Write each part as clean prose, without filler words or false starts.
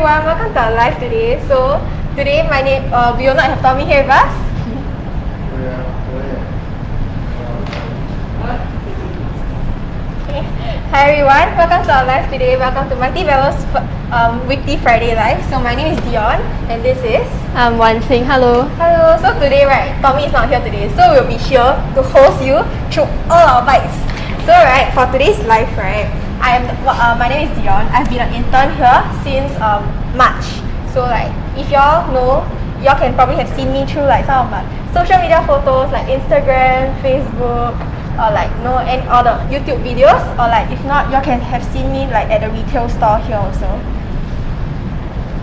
everyone, welcome to our live today. So today we will not have Tommy here with us. Okay. Hi everyone, welcome to our live today. Welcome to Mighty Velo's weekly Friday live. So my name is Dionne and this is I'm Wanqin. Hello. Hello. So today Tommy is not here today, so we'll be here to host you through all our bikes. So for today's live my name is Dionne. I've been an intern here since March. So if y'all know, y'all can probably have seen me through some of my social media photos like Instagram, Facebook, or and all the YouTube videos, or if not, y'all can have seen me at the retail store here also.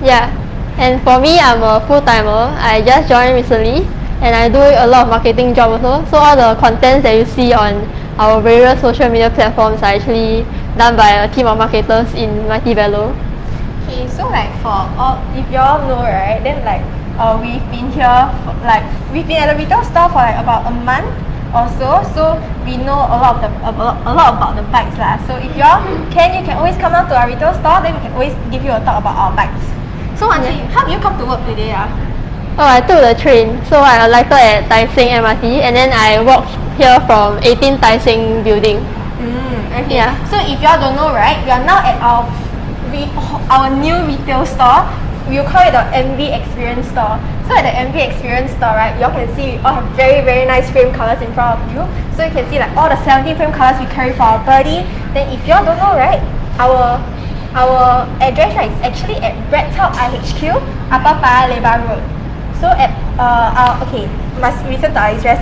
Yeah, and for me, I'm a full-timer. I just joined recently and I do a lot of marketing job also. So all the contents that you see on our various social media platforms are actually done by a team of marketers in Mighty Velo. Okay, so for all, if y'all know, right, then we've been here we've been at the retail store for about a month or so we know a lot about the bikes lah. So if you can always come down to our retail store, then we can always give you a talk about our bikes. So how do you come to work today? Oh, I took the train. So I alighted at Tai Seng MRT and then I walked here from 18 Tai Seng building. Okay. Yeah. So if y'all don't know, right, we are now at our new retail store. We'll call it the MV Experience Store. So at the MV Experience Store, right, y'all can see we all have very, very nice frame colors in front of you. So you can see all the 17 frame colors we carry for our Birdy. Then if y'all don't know, right, our address is actually at BreadTalk IHQ, Upper Paya Lebar Road. So at must listen to our address.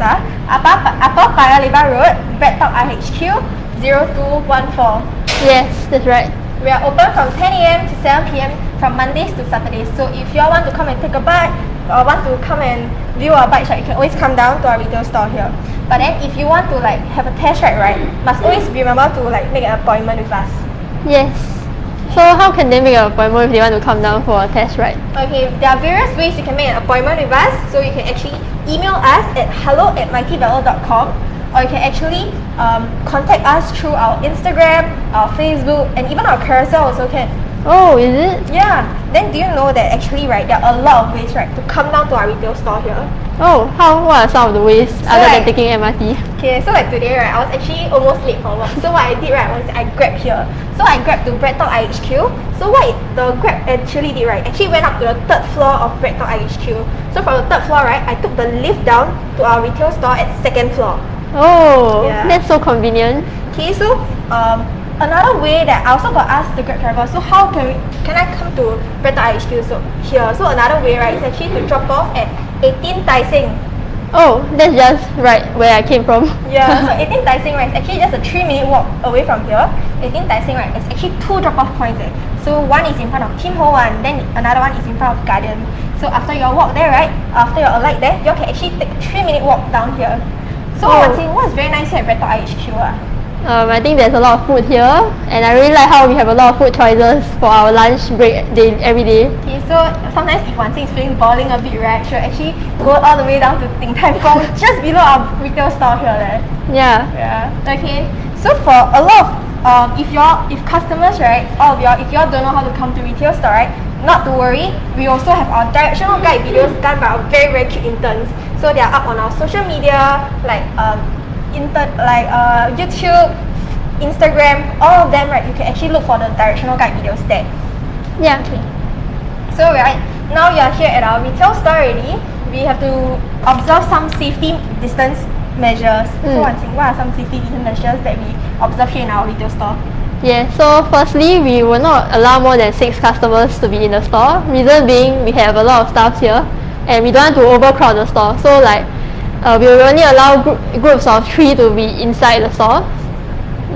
Upper Paya Lebar Road, BreadTalk IHQ 0214. Yes, that's right. We are open from 10 a.m. to 7 p.m. from Mondays to Saturdays. So if you all want to come and take a bike or want to come and view our bikes, you can always come down to our retail store here. But then if you want to have a test ride, right, must always remember to make an appointment with us. Yes. So how can they make an appointment if they want to come down for a test ride? Okay, there are various ways you can make an appointment with us. So you can actually email us at hello@mightybello.com, or you can actually contact us through our Instagram, our Facebook, and even our carousel also can. Oh, is it? Yeah. Then do you know that actually, right, there are a lot of ways, right, to come down to our retail store here. Oh, what are some of the ways other than taking MRT? Okay, so today, right, I was actually almost late for work. So what I did, right, was I grabbed here. So I grabbed to BreadTalk IHQ. So what the Grab actually did, right, actually went up to the 3rd floor of BreadTalk IHQ. So from the 3rd floor, right, I took the lift down to our retail store at 2nd floor. Oh, yeah. That's so convenient. Okay, so another way that I also got asked the Grab driver, so how can I come to BreadTalk IHQ here? So another way, right, is actually to drop off at 18 Tai Seng. Oh, that's just right where I came from. Yeah, so 18 Tai Seng, right, is actually just a 3-minute walk away from here. 18 Tai Seng, right, is actually 2 drop-off points. So one is in front of Tim Ho Wan, then another one is in front of Guardian. So after you walk there, right, after you alight there, you can actually take a 3-minute walk down here. So what's very nice here at BreadTalk IHQ? I think there's a lot of food here, and I really like how we have a lot of food choices for our lunch break every day. Okay, so sometimes if Wanqin is feeling boring a bit, right, she'll actually go all the way down to Din Tai Fung, just below our retail store here. Yeah. Okay, so for a lot of if customers, right, all of y'all, if y'all don't know how to come to retail store, right, not to worry. We also have our directional guide videos done by our very, very cute interns. So they are up on our social media, YouTube, Instagram, all of them, right, you can actually look for the directional guide videos there. Yeah. Okay. So now you are here at our retail store already. We have to observe some safety distance measures. So what are some safety distance measures that we observe here in our retail store? Yeah, so firstly, we will not allow more than 6 customers to be in the store. Reason being, we have a lot of staff here and we don't want to overcrowd the store. So we will only allow groups of 3 to be inside the store.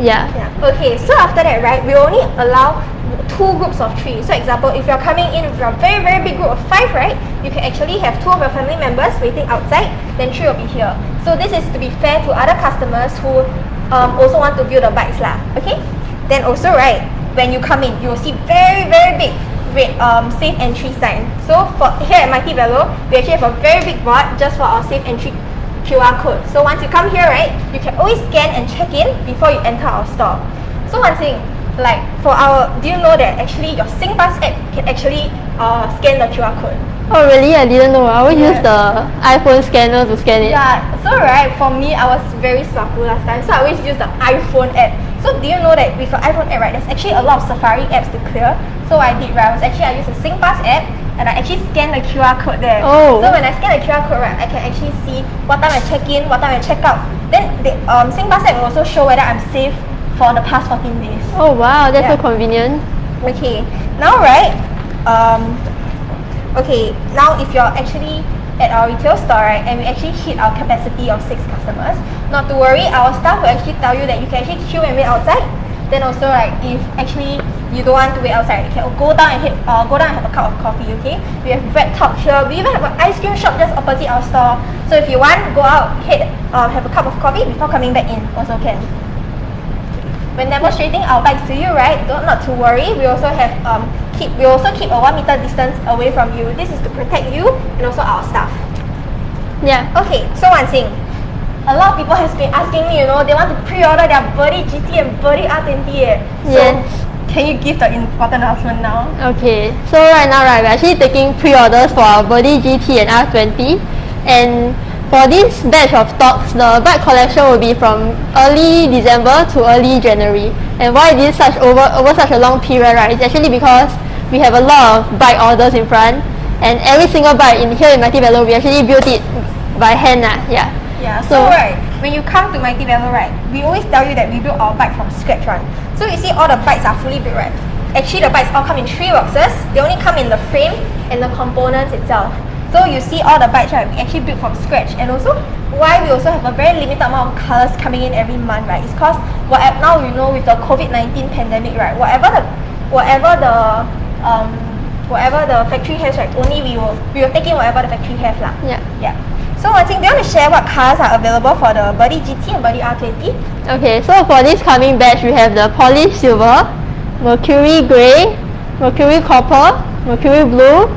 Yeah. Okay, so after that, right, we only allow 2 groups of 3. So example, if you're coming in with a very, very big group of 5, right, you can actually have 2 of your family members waiting outside, then 3 will be here. So this is to be fair to other customers who also want to view the bikes lah. Okay? Then also, right, when you come in, you will see very, very big safe entry sign. So for here at Mighty Velo, we actually have a very big board just for our safe entry QR code. So once you come here, right, you can always scan and check in before you enter our store. So one thing, like do you know that actually your SingPass app can actually scan the QR code? Oh really? I didn't know. I always use the iPhone scanner to scan it. Yeah, so right, for me, I was very sucky last time, so I always use the iPhone app. So do you know that with the iPhone app, right, there's actually a lot of Safari apps to clear. So I did, right, I used the SingPass app, and I actually scan the QR code there. Oh. So when I scan the QR code, right, I can actually see what time I check in, what time I check out. Then the SingPass app will also show whether I'm safe for the past 14 days. Oh wow, that's so convenient. Okay, now right, okay, now if you're actually at our retail store, right, and we actually hit our capacity of 6 customers, not to worry, our staff will actually tell you that you can actually queue and wait outside. Then also, right, if actually you don't want to wait outside, you can go down and have a cup of coffee, okay? We have BreadTalk here. We even have an ice cream shop just opposite our store. So if you want, go out, have a cup of coffee before coming back in, also can. When demonstrating our bikes to you, right, not to worry, we also keep a 1 meter distance away from you. This is to protect you and also our staff. Yeah. Okay, so one thing. A lot of people has been asking me, they want to pre-order their Birdy GT and Birdy R20. So can you give the important announcement now? Okay, so right now, right, we're actually taking pre-orders for our Birdy GT and R20, and for this batch of stocks, the bike collection will be from early December to early January. And why it is over such a long period, right? It's actually because we have a lot of bike orders in front, and every single bike here in Mighty Velo, we actually built it by hand. Yeah, so right, when you come to Mighty Velo, right, we always tell you that we build our bike from scratch, right? So you see all the bikes are fully built, right? Actually, the bikes all come in 3 boxes. They only come in the frame and the components itself. So you see all the bikes, right, we actually built from scratch. And also, why we also have a very limited amount of colors coming in every month, right? It's because now with the COVID-19 pandemic, right, whatever the factory has, right, only we will take in whatever the factory has lah. Yeah. So I think, do you want to share what colours are available for the Birdy GT and Birdy R20? Okay, so for this coming batch, we have the polished silver, mercury grey, mercury copper, mercury blue,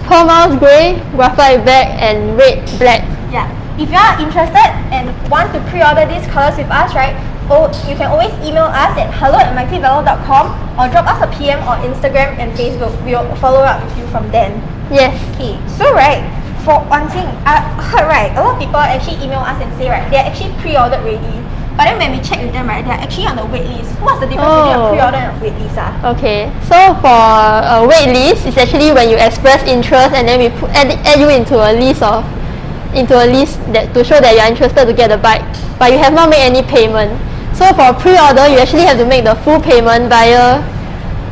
pearl mouse grey, graphite black, and red black. Yeah. If you are interested and want to pre-order these colours with us, right, you can always email us at hello@mightyvelo.com or drop us a PM on Instagram and Facebook. We'll follow up with you from then. Yes. Okay, so right, for one thing, I heard, right, a lot of people actually email us and say, right, they're actually pre-ordered already. But then when we check with them, right, they're actually on the wait list. What's the difference between a pre-order and a wait list? Okay, so for a wait list, it's actually when you express interest and then we add you into a list that to show that you're interested to get the bike, but you have not made any payment. So for pre-order, you actually have to make the full payment via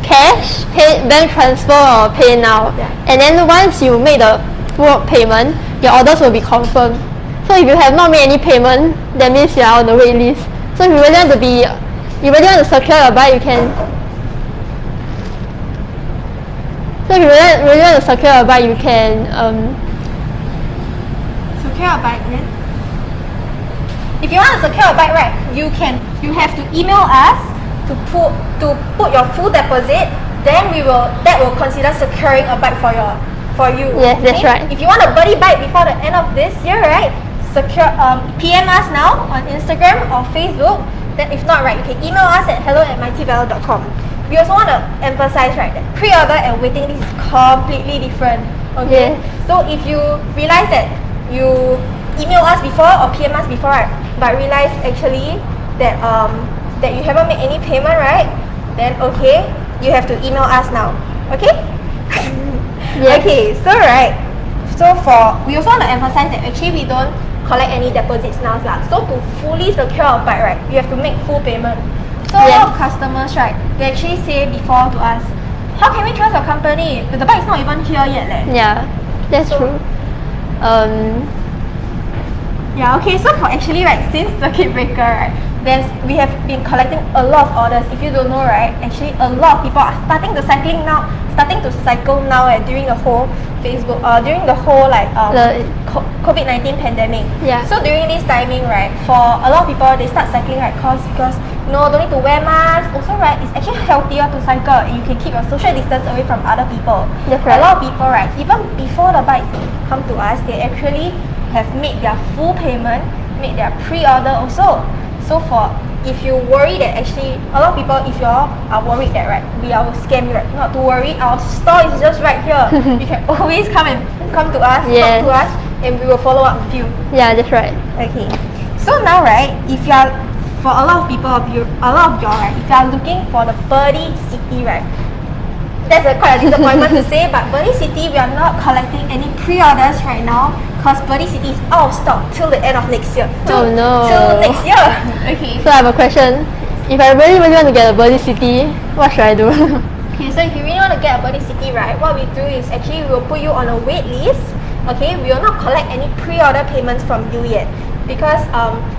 cash, bank transfer, or pay now. And then once you make the full payment, your orders will be confirmed. So if you have not made any payment, that means you are on the wait list. So if you really want to secure your bike, you can. So if you really want to secure your bike, you can. Secure a bike, then? If you want to secure a bike, right, you have to email us to put your full deposit. Then that will consider securing a bike for you. Yes, that's right. If you want a Birdy bike before the end of this year, right, PM us now on Instagram or Facebook. Then if not, right, you can email us at hello@mightyvelo.com. We also want to emphasize, right, that pre-order and waiting list is completely different. Okay. Yes. So if you realize that you email us before or PM us before, right, but realize actually that you haven't made any payment, right, then okay, you have to email us now. Okay? Yes. Okay, so we also want to emphasize that actually we don't collect any deposits now. So to fully secure a bike, right, you have to make full payment. So a lot of customers, right, they actually say before to us, how can we trust your company? The bike is not even here yet. Yeah, that's true. Yeah, okay, so for actually, right, since circuit breaker, right, we have been collecting a lot of orders. If you don't know, right, actually a lot of people are starting to cycle now during the whole COVID-19 pandemic. Yeah. So during this timing, right, for a lot of people, they start cycling, right, because don't need to wear masks. Also, right, it's actually healthier to cycle and you can keep your social distance away from other people. That's right. A lot of people, right, even before the bikes come to us, they actually have made their full payment, made their pre-order also. So if you worry that actually a lot of people, if you all are worried that right, we will scam you, right, not to worry, our store is just right here. You can always come to us, Yes. talk to us, and we will follow up with you. Yeah, that's right. Okay. So now right, if you are, for a lot of y'all right, if you are looking for the Birdy City right, that's quite a disappointment to say, but Birdy City, we are not collecting any pre-orders right now because Birdy City is out of stock till the end of next year. Oh no. Till next year. Okay. So I have a question. If I really want to get a Birdy City, what should I do? Okay, so if you really want to get a Birdy City right, what we do is actually we will put you on a wait list. Okay, we will not collect any pre-order payments from you yet because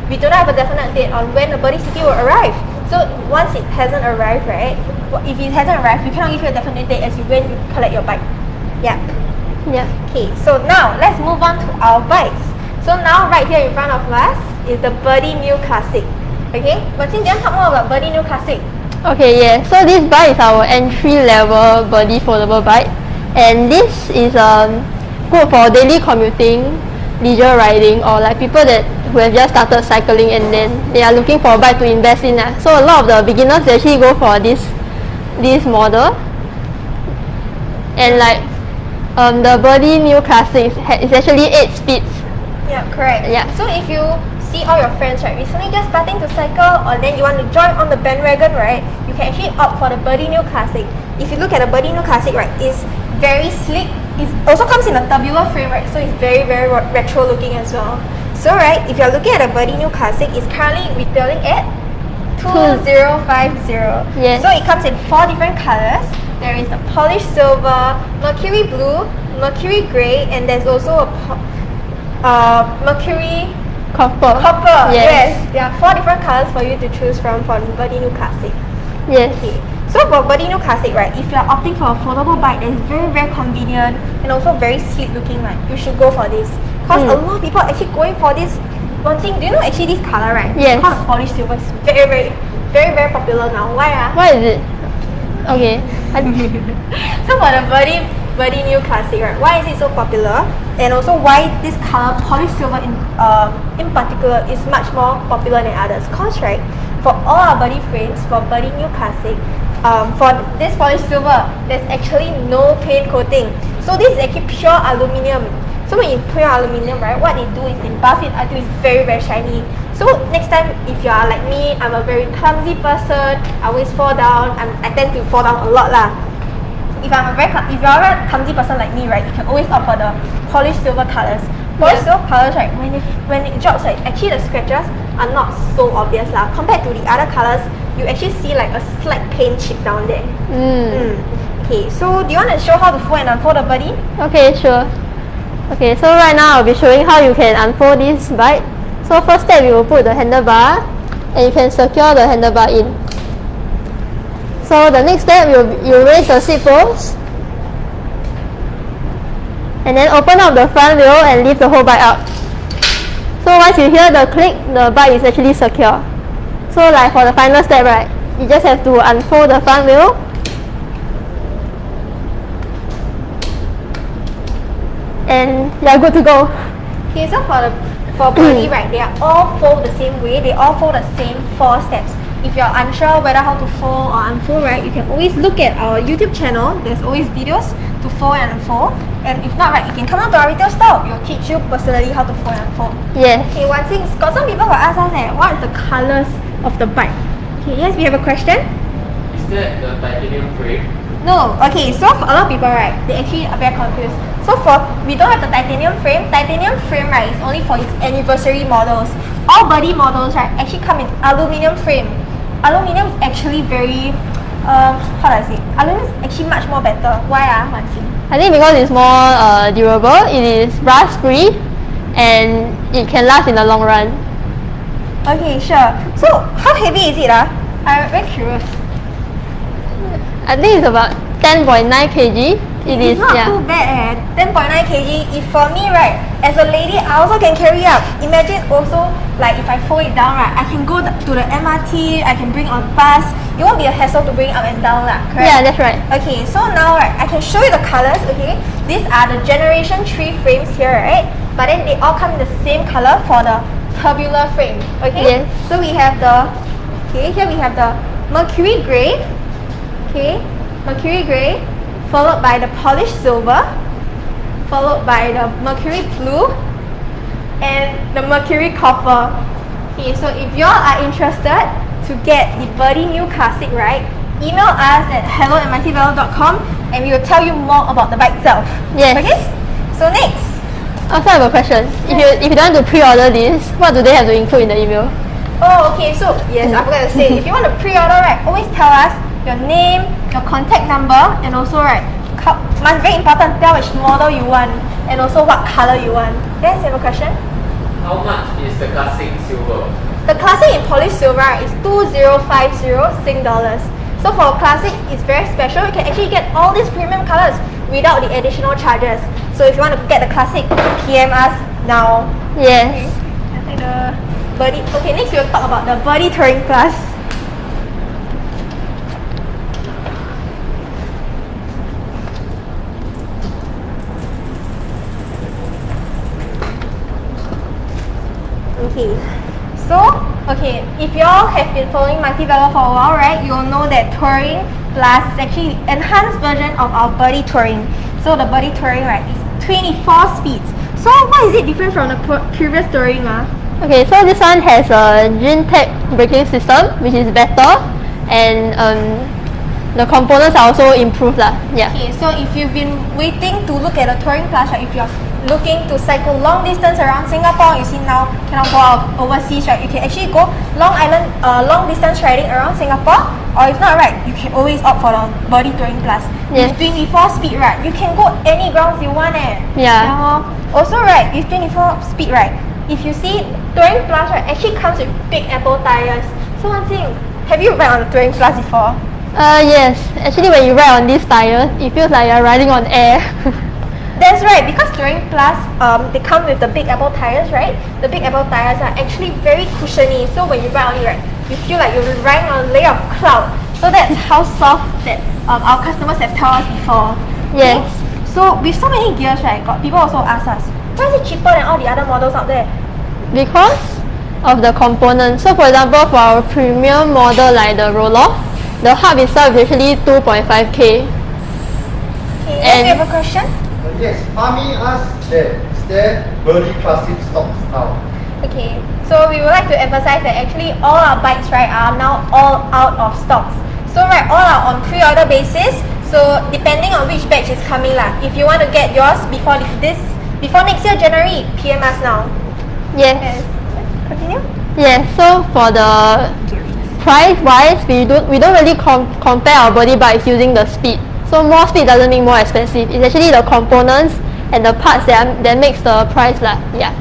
we do not have a definite date on when the Birdy City will arrive. So once it hasn't arrived, right? If it hasn't arrived, we cannot give you a definite date as to when you collect your bike. Yeah. Yeah. Okay, so now let's move on to our bikes. So now right here in front of us is the Birdy New Classic. Okay, Wanqin, do you want to talk more about Birdy New Classic? Okay, yeah. So this bike is our entry-level Birdy foldable bike, and this is good for daily commuting, leisure riding, or like people who have just started cycling and then they are looking for a bike to invest in. So a lot of the beginners they actually go for this model, and like the Birdy New Classic is actually 8 speeds. Yeah, correct. Yeah. So if you see all your friends right recently just starting to cycle, or then you want to join on the bandwagon, right, you can actually opt for the Birdy New Classic. If you look at the Birdy New Classic, right, it's very sleek. It also comes in a tubular frame, right, so it's very retro looking as well. So right, if you're looking at the Birdy New Classic, it's currently retailing at 2050. Yes. So it comes in 4 different colors. There is the polished silver, mercury blue, mercury grey, and there's also a mercury Copper. Yes. There are 4 different colors for you to choose from for the Birdy New Classic. Yes. Okay. So for Birdy New Classic, right, if you're opting for a foldable bike that is very convenient and also very sleek looking, right, you should go for this. Because a lot of people are actually going for this. One thing, do you know actually this color, right? Yes. It's called polished silver. It's very popular now. Why ah? What is it? Okay. So for the Birdy New Classic, right, why is it so popular? And also why this color, polished silver in particular, is much more popular than others? Cause right, for all our Birdy frames, for Birdy New Classic, for this polished silver, there's actually no paint coating. So this is actually pure aluminium. So when you pure aluminium, right, what they do is they buff it until it's very shiny. So next time, if you are like me, I'm a very clumsy person, I always fall down, I tend to fall down a lot lah. If you're a clumsy person like me, right, you can always opt for the polished silver colors. Polished silver colors, right, when it drops, right, actually the scratches are not so obvious lah. Compared to the other colors, you actually see like a slight paint chip down there. Okay, so do you want to show how to fold and unfold the Birdy? Okay, sure. Okay, so right now I'll be showing how you can unfold this bike. So first step, you will put the handlebar and you can secure the handlebar in. So the next step, you raise the seat post and then open up the front wheel and lift the whole bike up. So once you hear the click, the bike is actually secure. So like for the final step, right, you just have to unfold the front wheel and you're good to go. Okay, so for Birdy, right, they are all fold the same way. They all fold the same 4 steps. If you're unsure whether how to fold or unfold, right, you can always look at our YouTube channel. There's always videos to fold and unfold. And if not, right, you can come down to our retail store. We'll teach you personally how to fold and unfold. Yes. Okay, one thing, got some people will ask us, what is the colors of the bike? Okay, yes, we have a question. Is that the titanium frame? No, okay, so for a lot of people, right, they actually are very confused. So we don't have the titanium frame. Titanium frame, right, is only for its anniversary models. All Birdy models, right, actually come in aluminium frame. Aluminium is actually very, how do I say? Aluminium is actually much more better. Why Wanqin? I think because it's more durable, it is rust free and it can last in the long run. Okay, sure. So how heavy is it? I'm very curious. I think it's about 10.9 kg. It's not too bad 10.9 kg. If for me, right, as a lady, I also can carry up. Imagine also, like if I fold it down, right, I can go to the MRT, I can bring on bus. It won't be a hassle to bring up and down lah, correct? Yeah, that's right. Okay, so now, right, I can show you the colors, okay? These are the generation 3 frames here, right? But then they all come in the same color for the tubular frame. Okay. Yes. So we have the here we have the mercury grey. Okay, mercury grey, followed by the polished silver, followed by the mercury blue, and the mercury copper. Okay, so if you all are interested to get the Birdy New Classic, right, email us at hello@mightyvelo.com and we will tell you more about the bike itself. Yes. Okay? So next. Also, I have a question. If you don't want to pre-order this, what do they have to include in the email? Oh, okay, so yes, I forgot to say, if you want to pre-order, right, always tell us your name, your contact number, and also, right, very important, tell which model you want, and also what color you want. Yes, you have a question? How much is the classic silver? The classic in polished silver is 2050 Sing dollars. So for classic, it's very special. You can actually get all these premium colors without the additional charges. So if you want to get the classic, PM us now. Yes. I think the Birdy. Okay, next we'll talk about the Birdy TouringPLUS. Okay, so if you all have been following Mighty Velo for a while, right, you'll know that TouringPLUS is actually the enhanced version of our Birdy Touring. So the Birdy Touring, right, is 24 speeds. So why is it different from the previous Touring? Okay, so this one has a Gentech braking system, which is better, and the components are also improved lah. Yeah. Okay, so if you've been waiting to look at the TouringPLUS, right, if you're looking to cycle long distance around Singapore, you see now cannot go out overseas, right, you can actually go long distance riding around Singapore, or if not, right, you can always opt for the Birdy TouringPLUS. Yes. With 24 speed, right, you can go any grounds you want. Yeah. Also, right, with 24 speed, right, if you see TouringPLUS, right, actually comes with Big Apple tires. So one thing, have you ride on the TouringPLUS before? Yes. Actually, when you ride on these tires, it feels like you're riding on air. That's right, because TouringPLUS, they come with the Big Apple tires, right? The Big Apple tires are actually very cushiony, so when you ride on it, right, you feel like you're riding on a layer of cloud. So that's how soft that our customers have told us before. Yes. Okay? So with so many gears, right, people also ask us, why is it cheaper than all the other models out there? Because of the components. So for example, for our premium model like the Roloff, the hub itself is actually 2.5K. Okay, And- do you have a question? Yes, Fami asked that is there Birdy Classic stocks now? Okay, so we would like to emphasize that actually all our bikes, right, are now all out of stocks. So right, all are on pre-order basis. So depending on which batch is coming lah. If you want to get yours before next year January, PM us now. Yes. Continue. Yes. So for the price wise, we don't really compare our body bikes using the speed. So more speed doesn't mean more expensive. It's actually the components and the parts that makes the price lah. Yeah.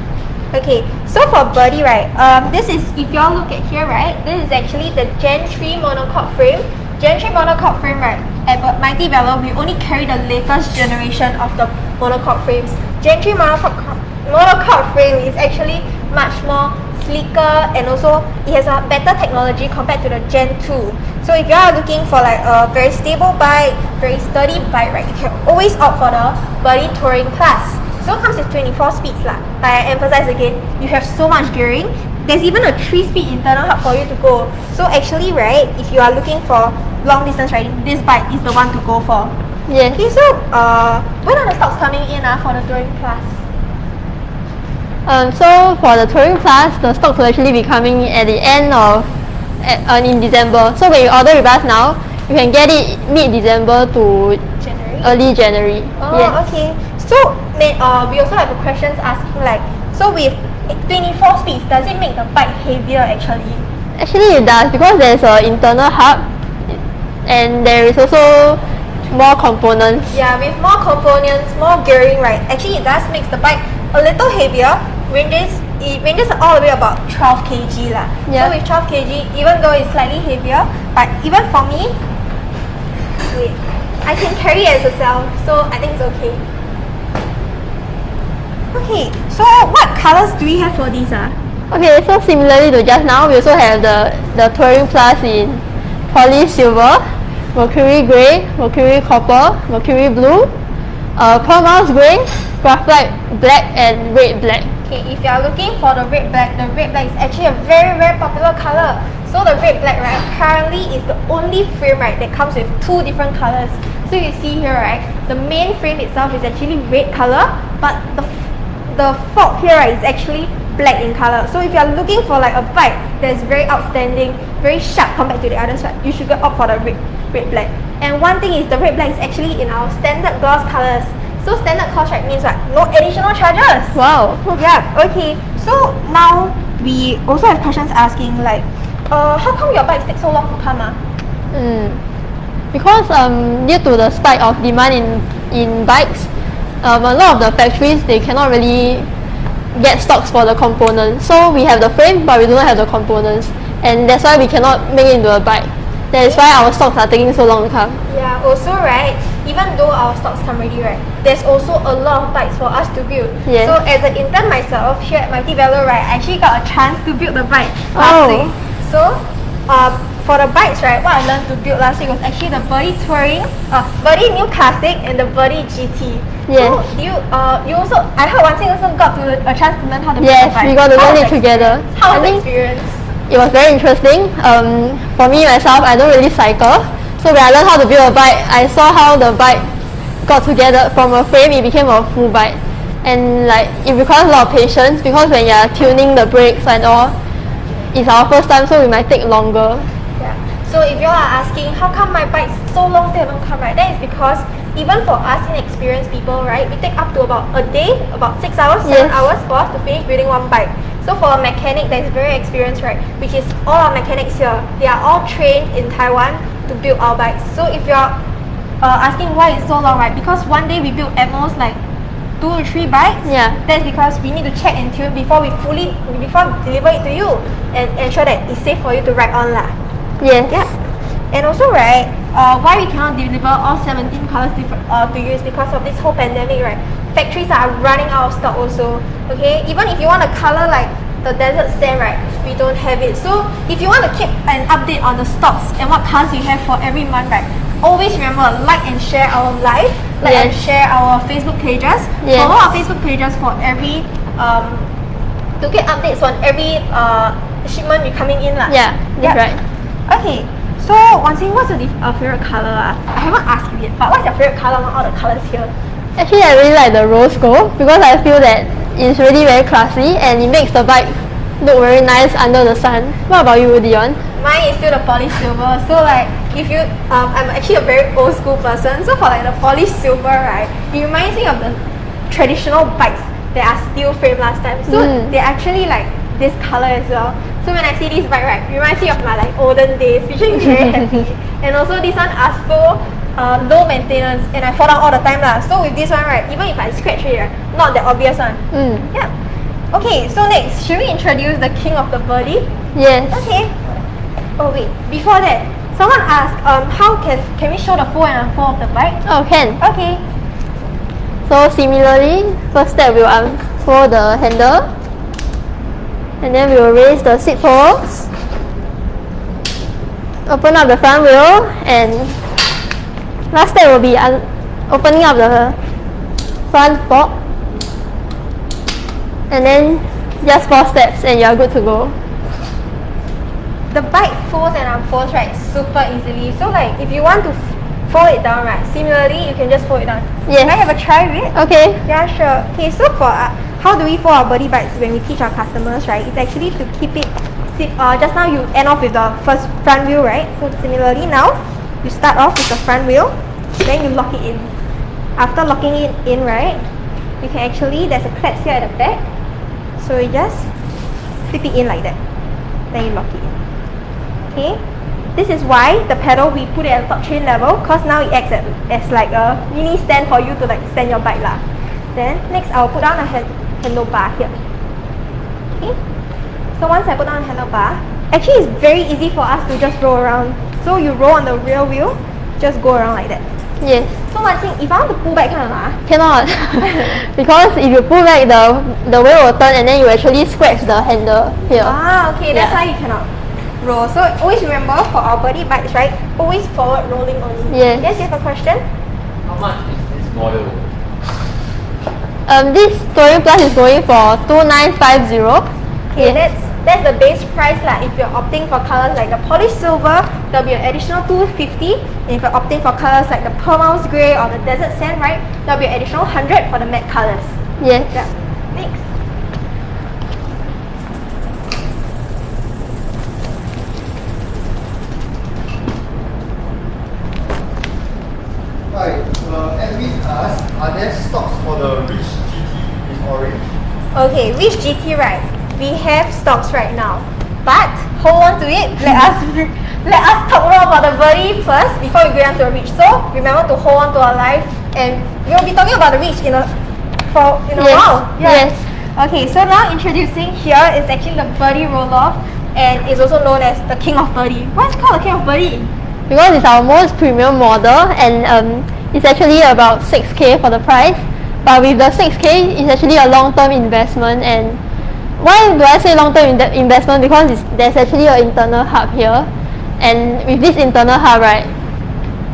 Okay, so for Birdy, right, this is, if you all look at here, right, this is actually the Gen 3 monocoque frame. Gen 3 monocoque frame, right, at Mighty Velo, we only carry the latest generation of the monocoque frames. Gen 3 monocoque frame is actually much more sleeker, and also it has a better technology compared to the Gen 2. So if you are looking for like a very stable bike, very sturdy bike, right, you can always opt for the Birdy TouringPLUS. So it comes with 24 speeds lah. But I emphasize again, you have so much gearing. There's even a 3-speed internal hub for you to go. So actually, right, if you are looking for long distance riding, this bike is the one to go for. Yes. Okay, so when are the stocks coming in for the TouringPLUS? So for the TouringPLUS, the stocks will actually be coming at the end of in December. So when you order with us now, you can get it mid-December to January? early January. Oh, Yes. okay. So we also have questions asking like, so with 24 speeds, does it make the bike heavier actually? Actually it does, because there's an internal hub and there is also more components. Yeah, with more components, more gearing, right, actually it does make the bike a little heavier. It ranges all the way about 12 kg lah. Yeah. So with 12 kg, even though it's slightly heavier, but even for me, wait, I can carry it as a self, so I think it's okay. Okay, so what colors do we have for these? Okay, so similarly to just now, we also have the TouringPLUS in polished silver, mercury grey, mercury copper, mercury blue, pearl mouse grey, graphite black, and red black. Okay, if you are looking for the red black is actually a very popular color. So the red black, right, currently is the only frame, right, that comes with two different colors. So you see here, right, the main frame itself is actually red color, but the fork here, right, is actually black in color. So if you are looking for like a bike that's very outstanding, very sharp compared to the others, right, you should go opt for the red black. And one thing is the red black is actually in our standard gloss colors. So standard cost, right, means what? No additional charges. Wow. Yeah, okay. So now we also have questions asking like, how come your bikes take so long to come? Because due to the spike of demand in bikes, a lot of the factories, they cannot really get stocks for the components. So we have the frame, but we do not have the components, and that's why we cannot make it into a bike. That is why our stocks are taking so long to come. Yeah, also, right, even though our stocks come ready, right, there's also a lot of bikes for us to build. Yes. So as an intern myself here at Mighty Velo, right, I actually got a chance to build the bike last week. So for the bikes, right, what I learned to build last week was actually the Birdy Birdy New Classic and the Birdy GT. Yes. So you also, I heard Wanqin also got a chance to learn how to build Yes, the bike. we got to How learn was it together. How I was the think experience? it was very interesting. For me myself, I don't really cycle, so when I learned how to build a bike, I saw how the bike got together from a frame. It became a full bike, and like it requires a lot of patience because when you're tuning the brakes and all, it's our first time, so it might take longer. Yeah. So if you are asking how come my bike so long still haven't come, right, that is because even for us inexperienced people, right, we take up to about a day, about 6 hours, 7 hours for us to finish building one bike. So for a mechanic that is very experienced, right, which is all our mechanics here, they are all trained in Taiwan to build our bikes. So if you are asking why it's so long, right, because one day we build at most like 2 or 3 bikes. Yeah. That's because we need to check and tune before we deliver it to you and ensure that it's safe for you to ride on lah. Yes. Yeah. And also, right, why we cannot deliver all 17 colors to you is because of this whole pandemic, right? Factories are running out of stock also. Okay, even if you want a color like the desert sand, right, we don't have it. So if you want to keep an update on the stocks and what colors you have for every month, right, always remember like and share our live, and share our Facebook pages. Yes. Follow our Facebook pages for every to get updates on every shipment you coming in lah. Yeah, that's right. Okay, so Wanqin, what's your favorite color? I haven't asked you yet, but what's your favorite color among all the colors here? Actually, I really like the rose gold because I feel that it's really very classy and it makes the bike look very nice under the sun. What about you, Dionne? Mine is still the polished silver. So like, if you, I'm actually a very old school person. So for like the polished silver, right, it reminds me of the traditional bikes that are steel frame last time. So they're actually like this color as well. So when I see this bike, right, it reminds me of my like olden days, which makes me very happy. And also this one are so low maintenance and I fall down all the time lah. So with this one, right, even if I scratch it, right, not that obvious one. Yeah. Okay, so next, should we introduce the king of the Birdy? Yes. Okay. Oh wait, before that, someone asked, how can we show the full and unfold of the bike? Oh, can. Okay. So similarly, first step we'll unfold the handle, and then we will raise the seat posts, open up the front wheel, and last step will be opening up the front fork, and then just 4 steps and you're good to go. The bike folds and unfolds, right, super easily. So like, if you want to fold it down, right, similarly, you can just fold it down. Yes. Can I have a try with it? Okay. Yeah, sure. Okay, so for how do we fold our Birdy bikes when we teach our customers, right? It's actually to keep it, just now you end off with the first front wheel, right? So similarly now, you start off with the front wheel, then you lock it in. After locking it in, right, you can actually, there's a clasp here at the back. So you just flip it in like that. Then you lock it in. Okay? This is why the pedal, we put it at the top chain level, because now it acts as like a mini stand for you to like stand your bike lah. Then next I'll put down a handlebar here. Okay? So once I put down a handlebar, actually it's very easy for us to just roll around. So you roll on the rear wheel, just go around like that. Yes. So one thing, if I want to pull back, Cannot. Because if you pull back, the wheel will turn and then you actually scratch the handle here. Ah, okay, that's why you cannot roll. So always remember, for our Birdy bikes, right, always forward rolling only. Yes. Yes, you have a question? How much is this model? This TouringPLUS is going for 2950. Okay, that's the base price lah. If you're opting for colors like the polished silver, there'll be an additional 250. And if you're opting for colors like the pearl mouse grey or the desert sand, right, there'll be an additional 100 for the matte colors. Yes. Yeah. Next. Right, Edwin asked, are there stocks for the Rich GT in orange? Okay, Rich GT, right? We have stocks right now, but hold on to it. Let us talk more about the Birdy first before we go on to the Rich. So remember to hold on to our live, and we'll be talking about the Rich in a while. Yes. Okay, so now introducing here is actually the Birdy Rohloff, and is also known as the King of Birdy. Why is it called the King of Birdy? Because it's our most premium model, and it's actually about 6K for the price. But with the 6K, it's actually a long-term investment. And why do I say long-term investment? Because there's actually an internal hub here, and with this internal hub, right,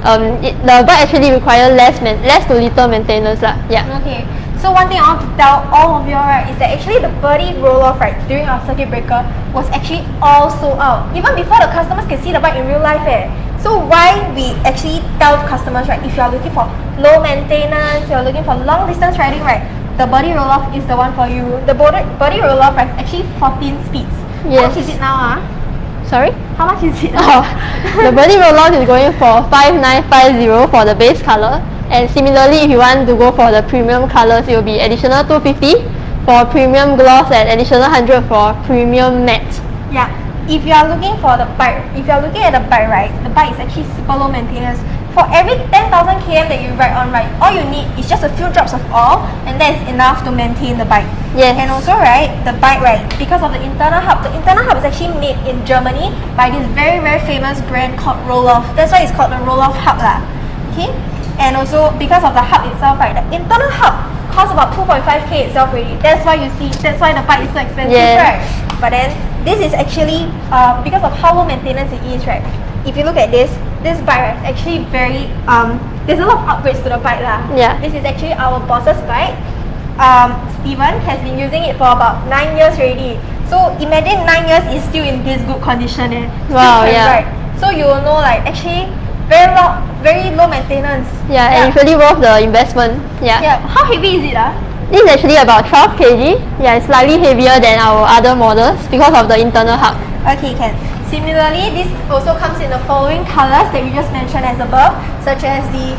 the bike actually requires less to little maintenance lah. Yeah. Okay. So one thing I want to tell all of you all, right, is that actually the Birdy Rohloff, right, during our circuit breaker was actually all sold out. Even before the customers can see the bike in real life. So why we actually tell customers, right, if you are looking for low maintenance, you're looking for long distance riding, right, the Birdy Rohloff is the one for you. The Birdy Rohloff, right, is actually 14 speeds. Yes. How much is it now? Sorry? How much is it now? Oh, the Birdy Rohloff is going for 5950 for the base color. And similarly, if you want to go for the premium colors, it will be additional 250 for premium gloss and additional 100 for premium matte. Yeah. If you are looking for the bike, if you are looking at the bike, right, the bike is actually super low maintenance. For every 10,000 km that you ride on, right, all you need is just a few drops of oil, and that is enough to maintain the bike. Yes. And also, right, the bike, right, because of the internal hub is actually made in Germany by this very, very famous brand called Roloff. That's why it's called the Roloff hub lah. Okay. And also because of the hub itself, right, the internal hub costs about 2.5k itself already. That's why the bike is so expensive, right? But then this is actually because of how low maintenance it is, right? If you look at this bike, right, is actually very there's a lot of upgrades to the bike lah. Yeah. This is actually our boss's bike. Steven has been using it for about 9 years already. So imagine 9 years is still in this good condition. Wow, yeah. Ride. So you will know, like, actually very low maintenance. Yeah, and it's really worth the investment. Yeah. Yeah. How heavy is it? This is actually about 12 kg. Yeah, it's slightly heavier than our other models because of the internal hub. Okay, can. Similarly, this also comes in the following colors that we just mentioned as above, such as the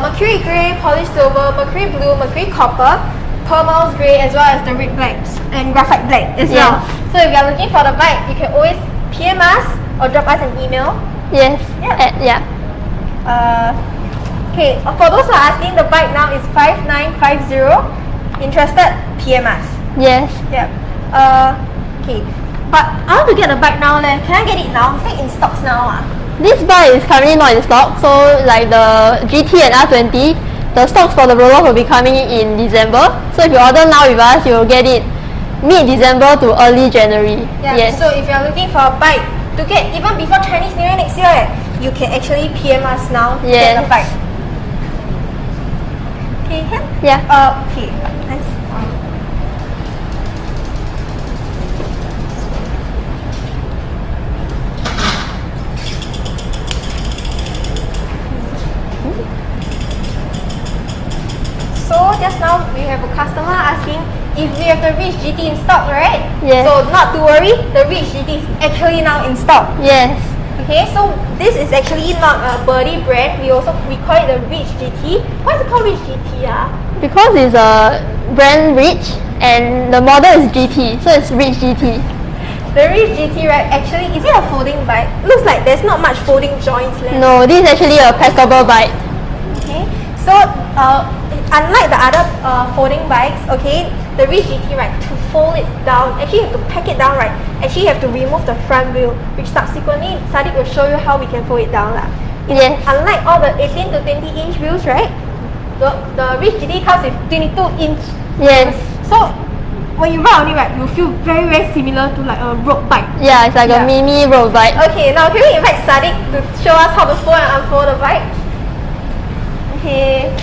mercury grey, polished silver, mercury blue, mercury copper, pearl mouse grey, as well as the red blacks and graphite black as well. So if you are looking for the bike, you can always PM us or drop us an email. Yes. Yeah. Okay, for those who are asking, the bike now is 5950. Interested? PM us. Yes. Yeah. Okay. But I want to get the bike now. Can I get it now? Is it in stocks now? This bike is currently not in stock, so like the GT and R20, the stocks for the Rohloff will be coming in December. So if you order now with us, you will get it mid-December to early January. Yeah. Yes. So if you are looking for a bike to get even before Chinese New Year next year, you can actually PM us now to get the bike. Okay, can? Yeah. Okay. Nice. So just now we have a customer asking if we have the Rich GT in stock, right? Yes. So not to worry, the Rich GT is actually now in stock. Yes. Okay, so this is actually not a Birdy brand. We call it the Rich GT. Why is it called Rich GT? Because it's a brand Rich and the model is GT, so it's Rich GT. The Rich GT, right? Actually, is it a folding bike? Looks like there's not much folding joints left. No, this is actually a packable bike. Okay, so unlike the other folding bikes, okay, the Rich GT, right, to fold it down, actually you have to pack it down, right, actually you have to remove the front wheel, which subsequently Sadiq will show you how we can fold it down lah. Yes. Unlike all the 18 to 20 inch wheels, right, the Rich GT comes with 22 inch. Yes. So when you ride on it, right, you feel very, very similar to like a road bike. Yeah, it's like a mini road bike. Okay, now can we invite Sadiq to show us how to fold and unfold the bike? Okay.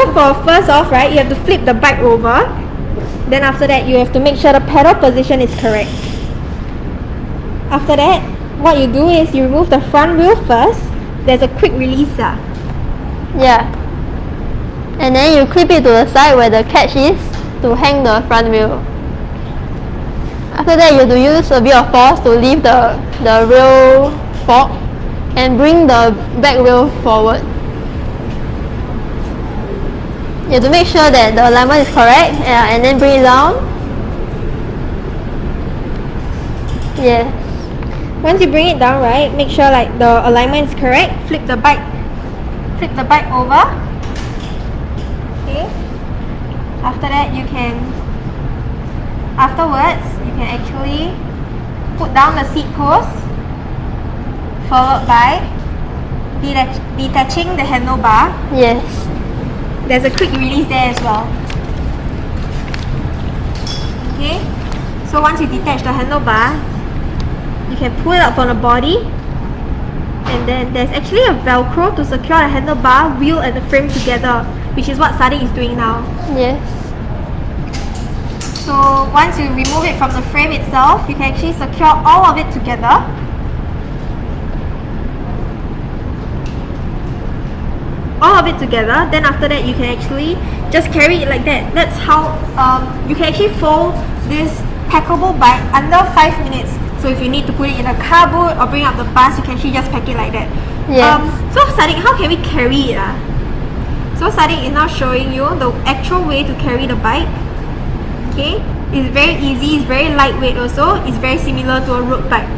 So for first off, right, you have to flip the bike over. Then after that, you have to make sure the pedal position is correct. After that, what you do is you remove the front wheel first. There's a quick release. Yeah. And then you clip it to the side where the catch is to hang the front wheel. After that, you have to use a bit of force to lift the rear fork and bring the back wheel forward. You have to make sure that the alignment is correct, and then bring it down. Yes. Once you bring it down, right, make sure like the alignment is correct. Flip the bike over. Okay. After that, afterwards, you can actually put down the seat post, followed by detaching the handlebar. Yes. There's a quick release there as well. Okay. So once you detach the handlebar, you can pull it out from the body, and then there's actually a Velcro to secure the handlebar, wheel and the frame together, which is what Sadiq is doing now. Yes. So once you remove it from the frame itself, you can actually secure all of it together. Then after that, you can actually just carry it like that. That's how you can actually fold this packable bike under 5 minutes. So if you need to put it in a car boot or bring up the bus, you can actually just pack it like that. Yes. So Sadiq, how can we carry it? So Sadiq is now showing you the actual way to carry the bike. Okay, it's very easy, it's very lightweight also, it's very similar to a road bike.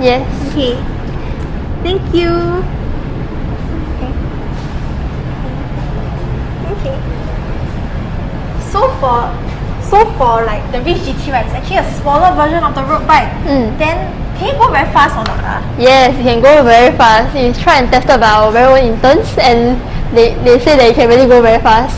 Yes. Okay, thank you. Okay. So for like the Reach GT, right, it's actually a smaller version of the road bike. Then can you go very fast or not? Yes, you can go very fast. It's tried and tested by our very own interns, and they say that you can really go very fast.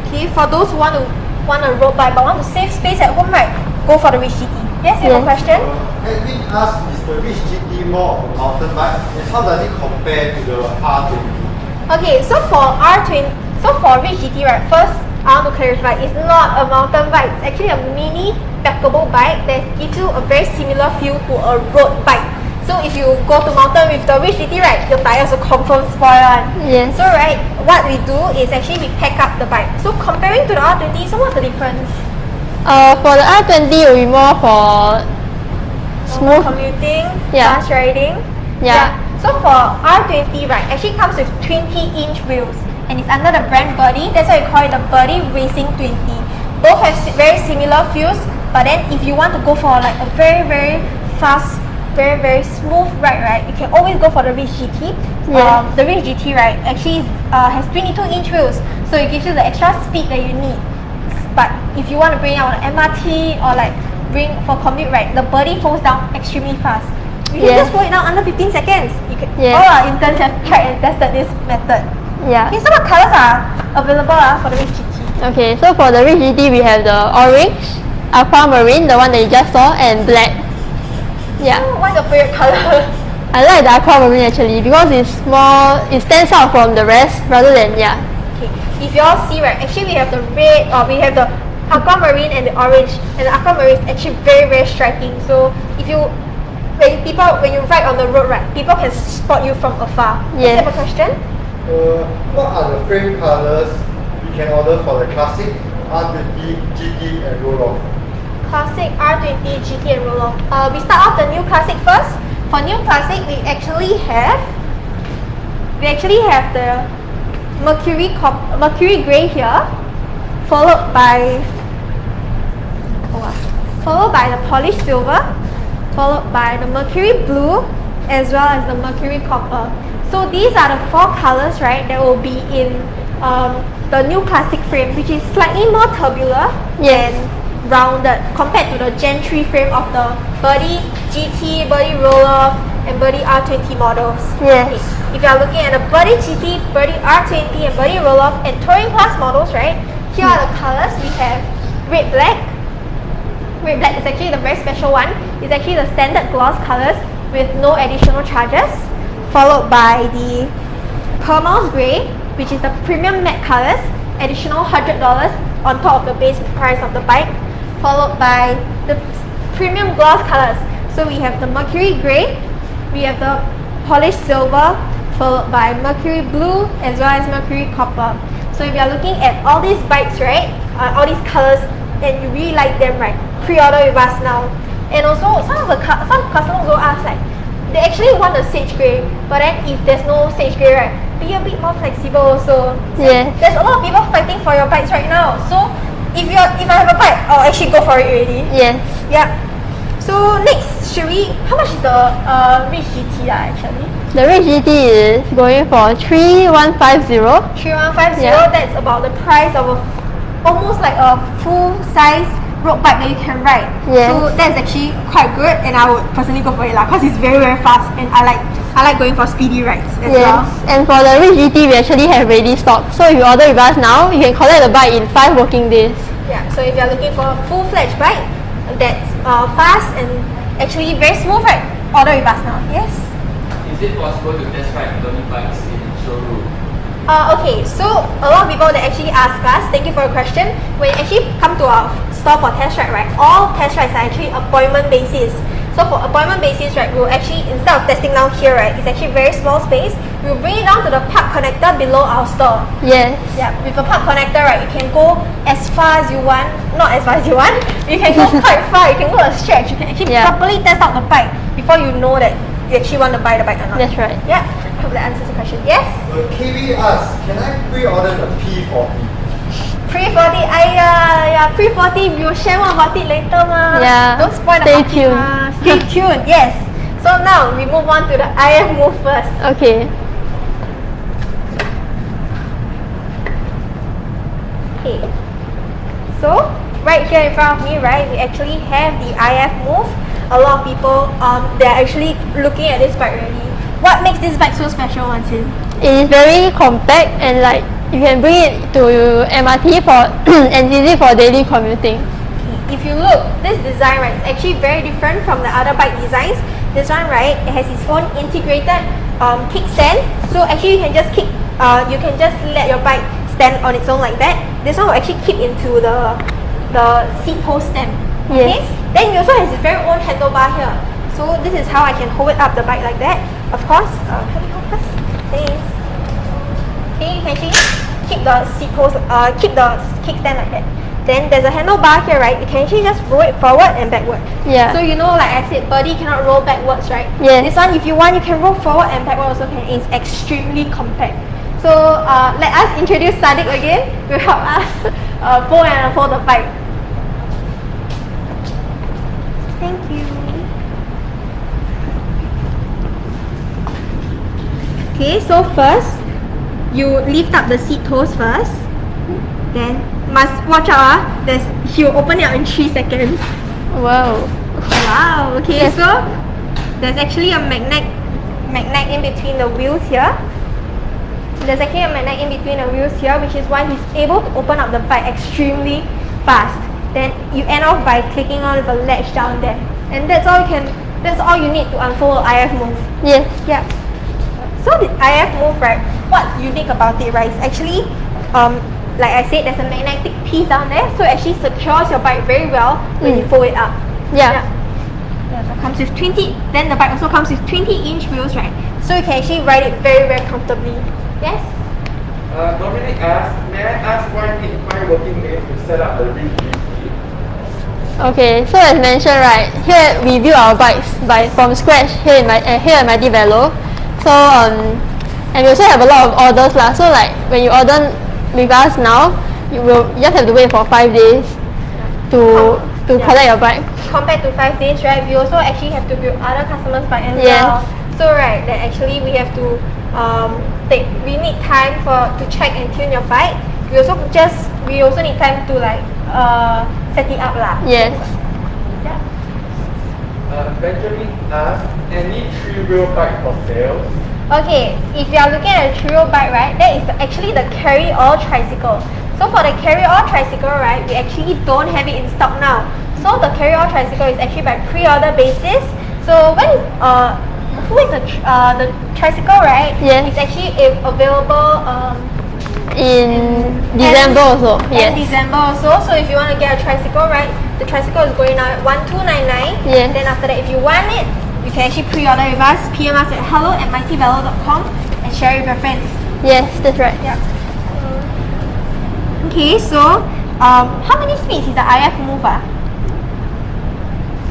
Okay, for those who want a road bike but want to save space at home, right, go for the Reach GT. Yes, you have a question? Edwin asked, is the Reach GT more of a mountain bike? And how does it compare to the R20? Okay, so for Reach GT, right, first I want to clarify, it's not a mountain bike. It's actually a mini packable bike that gives you a very similar feel to a road bike. So if you go to mountain with the Reach GT, right, your tires will confirm spoil. Yes. So right, what we do is actually we pack up the bike. So comparing to the R20, so what's the difference? For the R20, it will be more for smooth commuting, Yeah. fast riding. Yeah. So for R20, right, actually comes with 20-inch wheels, and it's under the brand Birdy. That's why we call it the Birdy Racing 20. Both have very similar feels, but then if you want to go for like a very, very fast, very, very smooth ride, right, you can always go for the Reach GT. Yeah. The Reach GT, right, actually has 22-inch wheels, so it gives you the extra speed that you need. But if you want to bring it out on MRT or like bring for commute, right, the Birdy folds down extremely fast. You can just fold it down under 15 seconds. All our interns have tried and tested this method. Yeah. Okay, so what colours are available for the Reach GT? Okay, so for the Reach GT, we have the orange, aquamarine, the one that you just saw, and black. Yeah. Oh, what's your favourite colour? I like the aquamarine actually because it stands out from the rest rather than, yeah. Okay, if you all see, right, actually we have the red, or we have the aquamarine and the orange, and the aquamarine is actually very, very striking. So if you when you ride on the road, right, people can spot you from afar. Yes. Do you have a question? What are the frame colors we can order for the classic R20, GT and Rohloff? Classic, R20, GT and Roloff. We start off the new classic first. For new classic, we actually have the Mercury grey here, followed by the polished silver, followed by the Mercury blue, as well as the Mercury copper. So these are the 4 colors, right, that will be in the new classic frame, which is slightly more tubular and rounded compared to the Gen 3 frame of the Birdy GT, Birdy Rohloff and Birdy R20 models. Yes. Okay. If you are looking at the Birdy GT, Birdy R20 and Birdy Rohloff and TouringPLUS models, right, here are the colors. We have red black. Red black is actually the very special one. It's actually the standard gloss colors with no additional charges, followed by the Permals grey, which is the premium matte colors, additional $100 on top of the base price of the bike, followed by the premium gloss colors. So we have the mercury grey, we have the polished silver, followed by mercury blue as well as mercury copper. So if you are looking at all these bikes, right, all these colors, and you really like them, right, pre-order with us now. And also some customers will ask, like, they actually want a sage grey, but then if there's no sage grey, right, be a bit more flexible also. So Yes. there's a lot of people fighting for your bikes right now. So if I have a bike, I'll actually go for it already. Yes. Yeah. So next, how much is the Ridge GT actually? The Ridge GT is going for 3150. 3150, Yeah. that's about the price of almost like a full size road bike that you can ride. Yes. So that's actually quite good, and I would personally go for it because it's very very fast, and I like going for speedy rides as well. Yes. And for the Ridge GT, we actually have ready stock. So if you order with us now, you can collect the bike in 5 working days. Yeah. So if you're looking for a full-fledged bike that's fast and actually very smooth, right, order with us now. Yes. Is it possible to test ride Birdy bikes in showroom? Okay, so a lot of people that actually ask us, thank you for your question, when you actually come to our store for test ride, right, all test rides are actually appointment basis. So for appointment basis, right, we'll actually, instead of testing down here, right, it's actually very small space, we'll bring it down to the park connector below our store. Yes. Yeah, with a park connector, right, you can go as far as you want, not as far as you want, you can go quite far, you can go a stretch, you can actually properly test out the bike before you know that you actually want to buy the bike or not. That's right. Yeah, hope that answers the question. Yes? KB asks, can I pre-order the P40? Pre-40, pre-40, we'll share more about it later ma. Yeah. Don't spoil the Stay party, tuned. ma. Stay tuned, yes. So now, we move on to the IF Move first. Okay. Okay. So, right here in front of me, right, we actually have the IF Move. A lot of people, they're actually looking at this bike already. What makes this bike so special, Wanqin? It is very compact and like you can bring it to MRT for and easy for daily commuting. If you look, this design, right, is actually very different from the other bike designs. This one, right, it has its own integrated kickstand. So actually, you can just let your bike stand on its own like that. This one will actually keep into the seat post stand. Okay. Yes. Then it also has its very own handlebar here. So this is how I can hold it up the bike like that. Of course, can you hold first? Thanks. Okay, you can actually keep the seat post, keep the kickstand like that. Then there's a handlebar here, right? You can actually just roll it forward and backward. Yeah. So you know, like I said, Birdy cannot roll backwards, right? Yes. This one, if you want, you can roll forward and backward also can. It's extremely compact. So let us introduce Sadiq again to help us fold and unfold the bike. Thank you. Okay, so first, you lift up the seat toes first. Then, must watch out, he will open it up in 3 seconds. Wow. Wow, okay, Yes. so there's actually a magnet in between the wheels here. There's actually a magnet in between the wheels here, which is why he's able to open up the bike extremely fast. Then you end off by clicking on the latch down there. And that's all you need to unfold IF Move. Yes. Yeah. So the IF Move, right, what's unique about it, right, is actually, like I said, there's a magnetic piece down there, so it actually secures your bike very well when you fold it up. Yeah. Yeah, so it comes with 20, then the bike also comes with 20-inch wheels, right, so you can actually ride it very, very comfortably. Yes? Dominic asks, may I ask why need 5 working days to set up the Ridge GT? Okay, so as mentioned, right, here we build our bikes from scratch here at Mighty Velo. So and we also have a lot of orders lah. So like when you order with us now, you just have to wait for 5 days to collect your bike. Compared to 5 days, right, we also actually have to build other customers' bike as Yes. well. So right, that actually we have to we need time to check and tune your bike. We also need time to like set it up lah. Yes. Yeah. Benjamin asks, any 3-wheel bike for sale? Okay, if you are looking at a 3-wheel bike, right, that is actually the Carry All tricycle. So for the Carry All tricycle, right, we actually don't have it in stock now. So the Carry All tricycle is actually by pre-order basis. So when who is the tricycle, right? Yes. It's actually available In December also, yes. And December also. So if you want to get a tricycle, right, the tricycle is going out at 1299. Yes. Then after that, if you want it, you can actually pre-order with us. PM us at hello@mightyvelo.com and share it with your friends. Yes, that's right. Yeah. Okay, so how many speeds is the IF Move?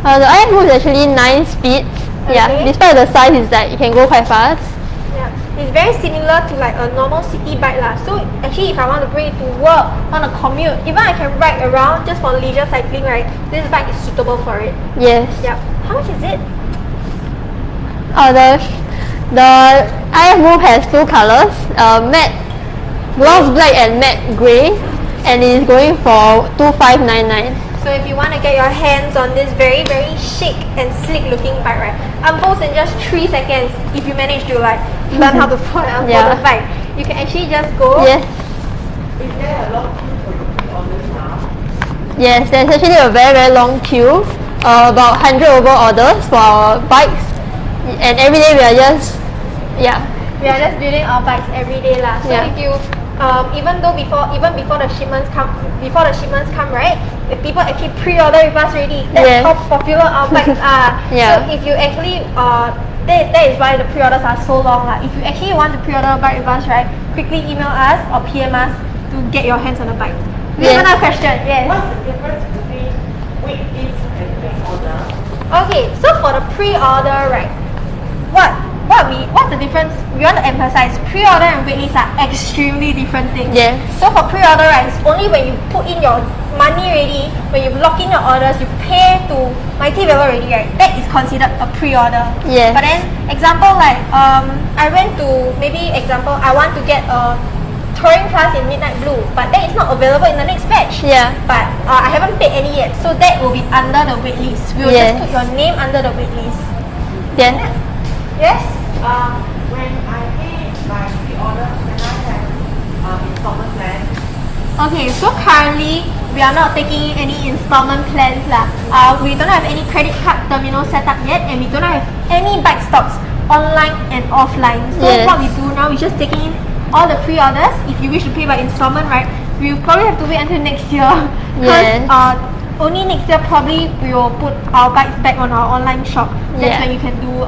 The IF Move is actually 9 speeds. Yeah, Okay. despite the size is like it can go quite fast. Yeah, it's very similar to like a normal city bike lah. So actually, if I want to bring it to work, want to commute, even I can ride around just for leisure cycling, right? This bike is suitable for it. Yes. Yeah. How much is it? The IF Move has 2 colors, matte gloss black and matte grey, and it is going for 2599. So if you want to get your hands on this very very chic and sleek looking bike, right? Unfolds in just 3 seconds. If you manage to like learn how to unfold Yeah. the bike, you can actually just go. Yes. Is there a long queue for your pre-orders now? Yes, there's actually a very long queue, about 100 over orders for our bikes, and every day we are just, We are just building our bikes every day lah. So Yeah. if you even before the shipments come, right? If people actually pre-order with us already, that's Yes. how popular our bikes are. Yeah. So if you actually that is why the pre-orders are so long lah. If you actually want to pre-order a bike with us, right? Quickly email us or PM us to get your hands on a bike. We have Yes. another question. Yes. What's the difference between wait-ins and pre-order? Okay, so for the pre-order, right? What's the difference? We want to emphasize pre-order and waitlist are extremely different things. Yes. So for pre-order, right, it's only when you put in your money already, when you lock in your orders, you pay to Mighty Velo already, right? That is considered a pre-order. Yes. But then, example like I went to I want to get a TouringPLUS in midnight blue, but that is not available in the next batch. Yeah. But I haven't paid any yet, so that will be under the waitlist. We will Yes. just put your name under the waitlist. Yes. Yes. When I pay my pre-order, can I have installment plan? Okay, so currently we are not taking any installment plans lah. We don't have any credit card terminal set up yet, and we don't have any bike stocks online and offline. So Yes. what we do now is just taking in all the pre-orders. If you wish to pay by installment, right, we will probably have to wait until next year. Yes. Only next year probably we will put our bikes back on our online shop. That's Yeah. when you can do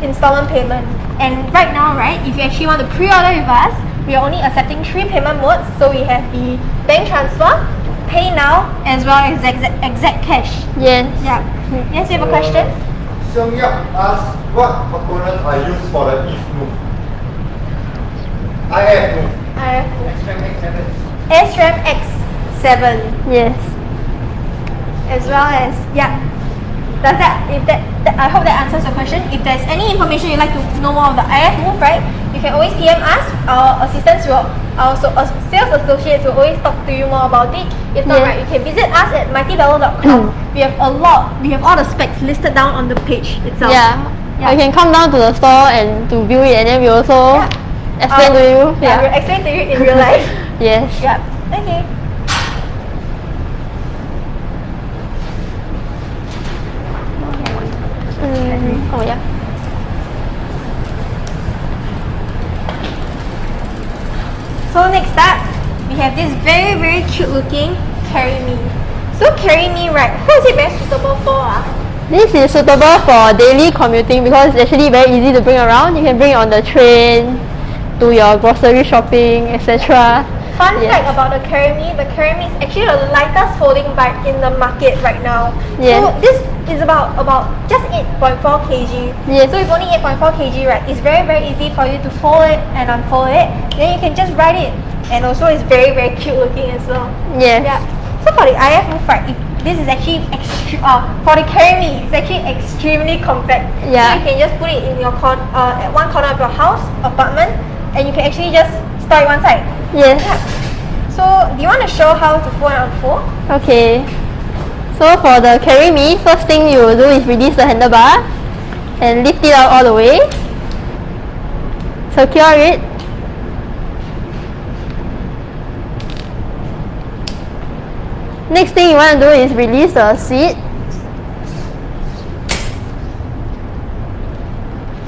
installment payment. And right now, right, if you actually want to pre-order with us, we are only accepting 3 payment modes. So we have the bank transfer, pay now, as well as exact cash. Yes. Yeah. Yes, you have a question? Seung Yap asks what components are used for the IF Move? IF Move. SRAM X7, Yes. as well as I hope that answers your question. If there's any information you'd like to know more of the IF Move, right, you can always PM us. Our assistants sales associates will always talk to you more about it. If not, Yeah. right, you can visit us at mightyvelo.com. We have all the specs listed down on the page itself. Yeah. Yeah. You can come down to the store and to view it, and then we also explain to you. Yeah, we'll explain to you in real life. Yes. Yeah. Okay. Oh yeah. So next up, we have this very very cute looking CarryMe. So CarryMe, right, who is it very suitable for? This is suitable for daily commuting because it's actually very easy to bring around. You can bring it on the train, to your grocery shopping, etc. Fun Yes. fact about the CarryMe is actually the lightest folding bike in the market right now. Yes. So this is about just 8.4 kg. Yes. So if only 8.4 kg, right, it's very very easy for you to fold it and unfold it. Then you can just ride it, and also it's very very cute looking as well. Yes. Yeah. So for the IF Move, right, this is actually for the CarryMe, it's actually extremely compact. Yeah. So you can just put it in your at one corner of your house, apartment, and you can actually just store it one side. Yes. Yeah. So do you want to show how to fold and unfold? Okay. So for the CarryMe, first thing you will do is release the handlebar and lift it out all the way. Secure it. Next thing you want to do is release the seat.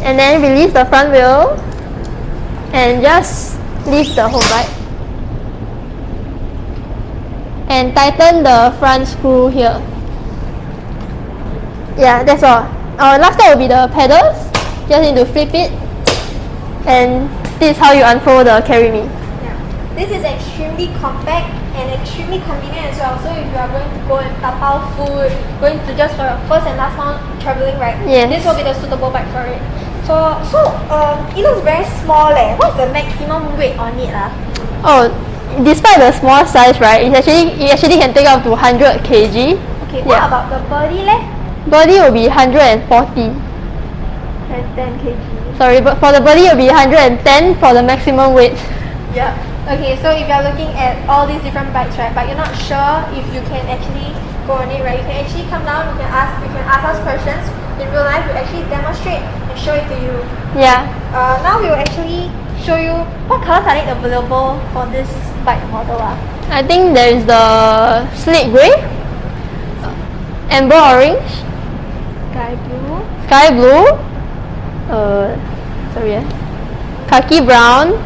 And then release the front wheel. And just lift the whole bike. And tighten the front screw here. Yeah, that's all. Last step will be the pedals. Just need to flip it. And this is how you unfold the CarryMe. Yeah. This is extremely compact and extremely convenient as well. So if you are going to go and tapao food, going to just for your first and last round traveling, right? Yes. This will be the suitable bike for it. It looks very small. What's the maximum weight on it? Oh, despite the small size, right? It actually can take up to 100 kg. Okay. What about the Birdy? Birdy will be 140. And 10 kg. Sorry, but for the Birdy it will be 110 for the maximum weight. Yeah. Okay, so if you're looking at all these different bikes, right, but you're not sure if you can actually go on it, right, you can actually come down, you can ask us questions. In real life, we'll actually demonstrate and show it to you. Yeah. Now we will actually show you what colors are available for this bike model. I think there is the slate grey, amber orange, sky blue, khaki brown,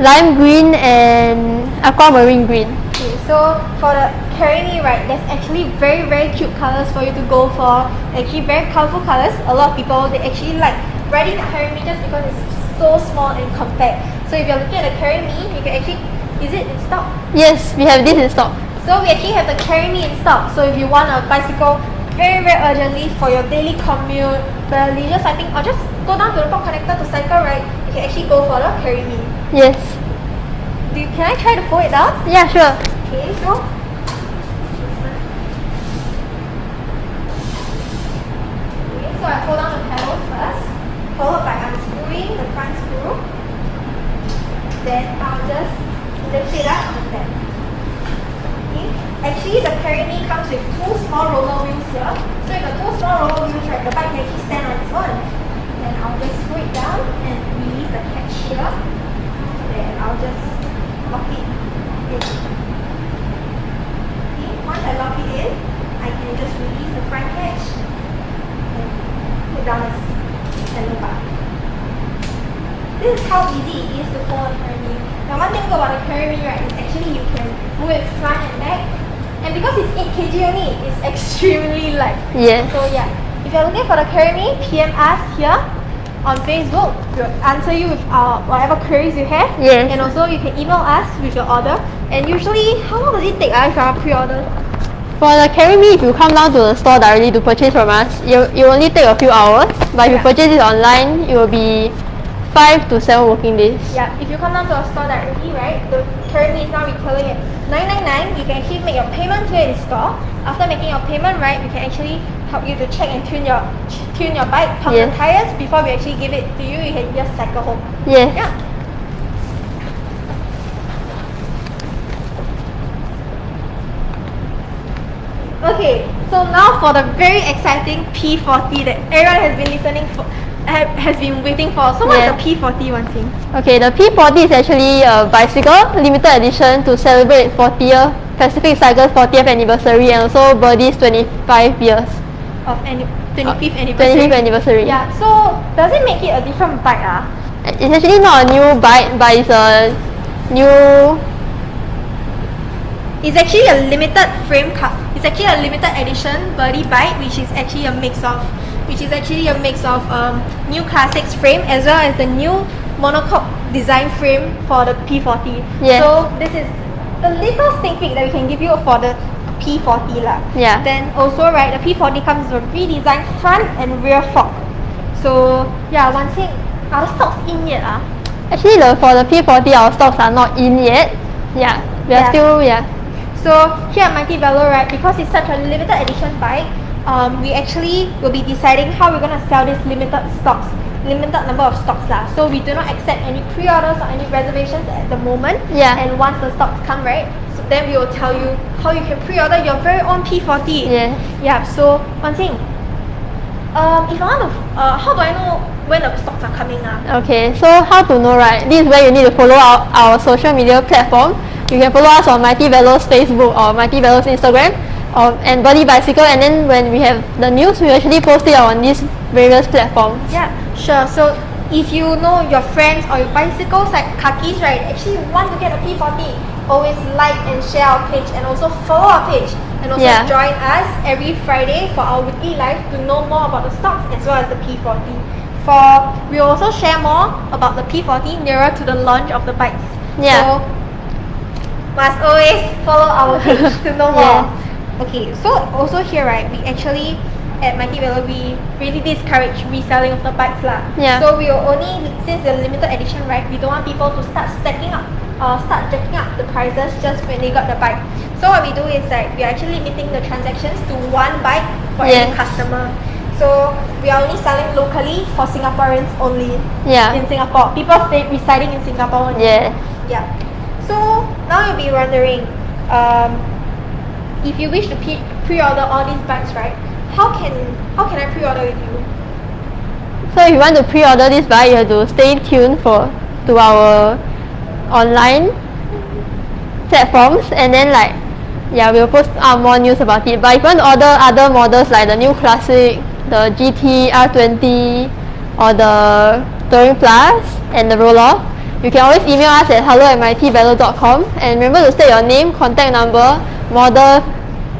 lime green, and aquamarine green. Okay, so for the CarryMe, right, there's actually very, very cute colors for you to go for. Actually very colorful colors. A lot of people, they actually like riding the CarryMe just because it's so small and compact. So if you're looking at the CarryMe, you can actually, is it in stock? Yes, we have this in stock. So we actually have the CarryMe in stock. So if you want a bicycle very, very urgently for your daily commute, the leisure cycling, or just go down to the port connector to cycle, right, you can actually go for the CarryMe. Yes. Can I try to fold it down? Yeah, sure. Okay, so I fold down the pedals first, followed by unscrewing the front screw. Then I'll just lift it up on the stand. Okay. Actually, the CarryMe comes with two small roller wheels here. So with the two small roller wheels, right, the bike can actually stand on its own. Then I'll just screw it down and release the catch here. Then I'll just lock it in. Okay. Once I lock it in, I can just release the front catch and put down the handlebar. This is how easy it is to fold a CarryMe. Now one thing about the CarryMe, right, is actually you can move it front and back. And because it's 8 kg only, it's extremely light. Yes. So yeah, if you're looking for the CarryMe, PM us here on Facebook. We'll answer you with whatever queries you have. Yes. And also you can email us with your order. And usually, how long does it take if you are pre-order? For the CarryMe, if you come down to the store directly to purchase from us, it will only take a few hours. But if you purchase it online, it will be 5 to 7 working days. Yeah, if you come down to our store directly, right, the CarryMe is now retailing at $9.99. You can actually make your payment here in store. After making your payment, right, we can actually help you to check and tune your bike, pump the tires. Before we actually give it to you, you can just cycle home. Yes. Yeah. Okay, so now for the very exciting P40 that everyone has been has been waiting for. So what is the P40 one thing? Okay, the P40 is actually a bicycle, limited edition to celebrate 40th Pacific Cycle's 40th anniversary and also Birdy's 25 years. Of 25th anniversary. 25th anniversary. Yeah, so does it make it a different bike? It's actually not a new bike, but it's a new... It's actually a limited frame cut. It's actually a limited edition Birdy bike, which is actually a mix of New Classic's frame as well as the new monocoque design frame for the P40. Yes. So this is the little sneak peek that we can give you for the P40 lah. Yeah. Then also, right, the P40 comes with a redesigned front and rear fork. So yeah, one thing, are the stocks in yet? Actually, for the P40, our stocks are not in yet. Yeah, we are still. So here at Mighty Velo, right, because it's such a limited edition bike, we actually will be deciding how we're gonna sell this limited number of stocks lah. So we do not accept any pre-orders or any reservations at the moment. Yeah. And once the stocks come, right, so then we will tell you how you can pre-order your very own P40. Yes. Yeah. So one thing, if I want to, how do I know when the stocks are coming? Okay, so how to know, right? This is where you need to follow our social media platform. You can follow us on Mighty Velo's Facebook or Mighty Velo's Instagram and Birdy Bicycle, and then when we have the news, we actually post it on these various platforms. Yeah, sure. So if you know your friends or your bicycles like khakis, right, actually want to get a P40, always like and share our page and also follow our page. And also join us every Friday for our weekly live to know more about the stocks as well as the P40. We also share more about the P40 nearer to the launch of the bikes. So must always follow our page to know more. Okay, so also here, right, we actually at Mighty Velo, we really discourage reselling of the bikes lah. So we will only, since the limited edition, right, we don't want people to start stacking up or start jacking up the prices just when they got the bike. So what we do is that we are actually limiting the transactions to one bike for every customer. So we are only selling locally for Singaporeans only in Singapore. People residing in Singapore only. So now you'll be wondering, if you wish to pre-order all these bikes, right? How can I pre-order with you? So if you want to pre-order this bike, you have to stay tuned to our online platforms, and then we'll post more news about it. But if you want to order other models like the New Classic, the GT R20, or the TouringPLUS and the Rohloff, you can always email us at hello@mightyvelo.com, and remember to state your name, contact number, model,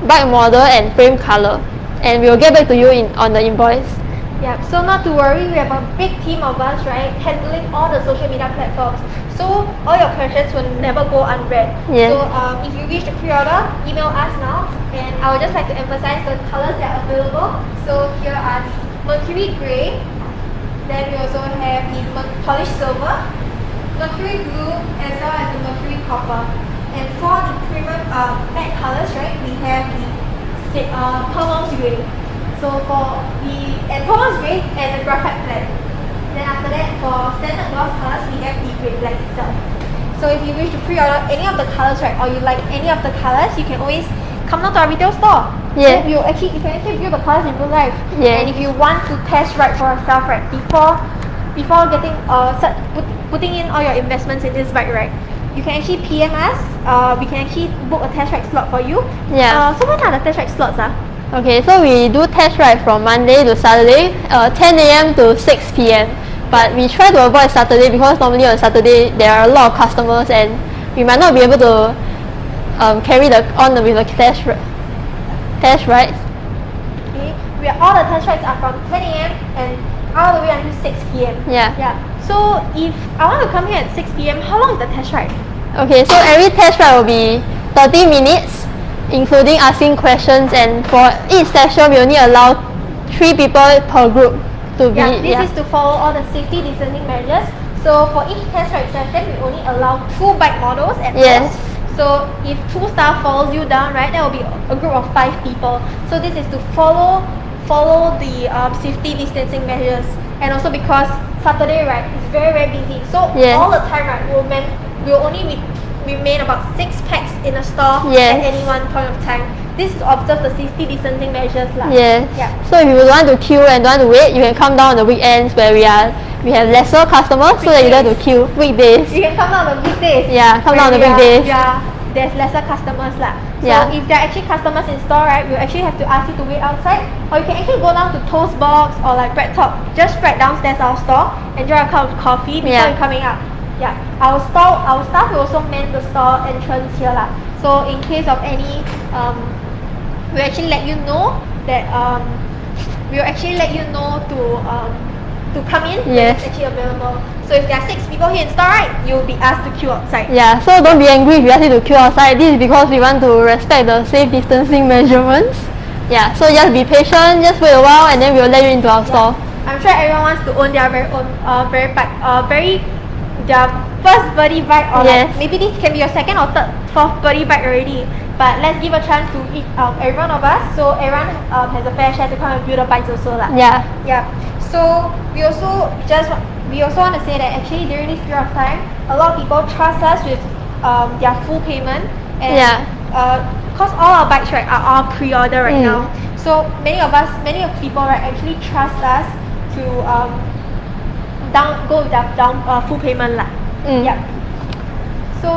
bike model, and frame color, and we will get back to you on the invoice. So not to worry, we have a big team of us, right, handling all the social media platforms. So all your questions will never go unread. So if you wish to pre-order, email us now, and I would just like to emphasize the colors that are available. So here are the Mercury Grey, then we also have the Polished Silver, Mercury Blue, as well as the Mercury Copper. And for the premium matte colors, right, we have the Pearl Grey. So for the Pearl Grey and the Graphite Black. Then after that, for standard gloss colors, we have the Grey Black itself. So if you wish to pre-order any of the colors, right, or you like any of the colors, you can always come down to our retail store. You can actually view the colors in real life. And if you want to test ride for yourself, right, before getting putting in all your investments in this bike, right, you can actually PM us. We can actually book a test ride slot for you. So when are the test ride slots? Okay, so we do test ride from Monday to Saturday, 10 a.m. to 6 p.m. But we try to avoid Saturday because normally on Saturday there are a lot of customers and we might not be able to carry on with the test rides. Okay, all the test rides are from 10 a.m. and all the way until 6 p.m. So if I want to come here at 6 p.m., how long is the test ride? Okay, so every test ride will be 30 minutes, including asking questions, and for each session we only allow 3 people per group to be. This is to follow all the safety distancing measures. So for each test ride session, we only allow 2 bike models at most. So if 2 staff follows you down, right, there will be a group of 5 people. So this is to follow the safety distancing measures, and also because Saturday, right, is very, very busy. So all the time, right, we'll only remain about 6 packs in a store at any one point of time. This is to observe the safety distancing measures lah. So if you want to queue and don't want to wait, you can come down on the weekends where we have lesser customers, so that you don't have to queue. Weekdays. You can come down on the weekdays. Come down on the weekdays. There's lesser customers lah. So if there are actually customers in store, right, we'll actually have to ask you to wait outside, or you can actually go down to Toast Box or like BreadTalk, just right downstairs our store, enjoy a cup of coffee before you're coming up. Our staff will also man the store entrance here lah. So in case of any, we'll actually let you know that to come in when it's actually available. So if there are 6 people here in store, right, you'll be asked to queue outside. So don't be angry if we ask you to queue outside. This is because we want to respect the safe distancing measurements. So just be patient, just wait a while, and then we'll let you into our store. I'm sure everyone wants to own their very own their first Birdy bike, or like maybe this can be your 2nd or 3rd, 4th Birdy bike already. But let's give a chance to every one of us, so everyone has a fair share to come and build the bikes also lah. So we also want to say that actually during this period of time, a lot of people trust us with their full payment, and because all our bikes, right, are all pre-order right now. So many of people, right, actually trust us to go with their full payment lah. So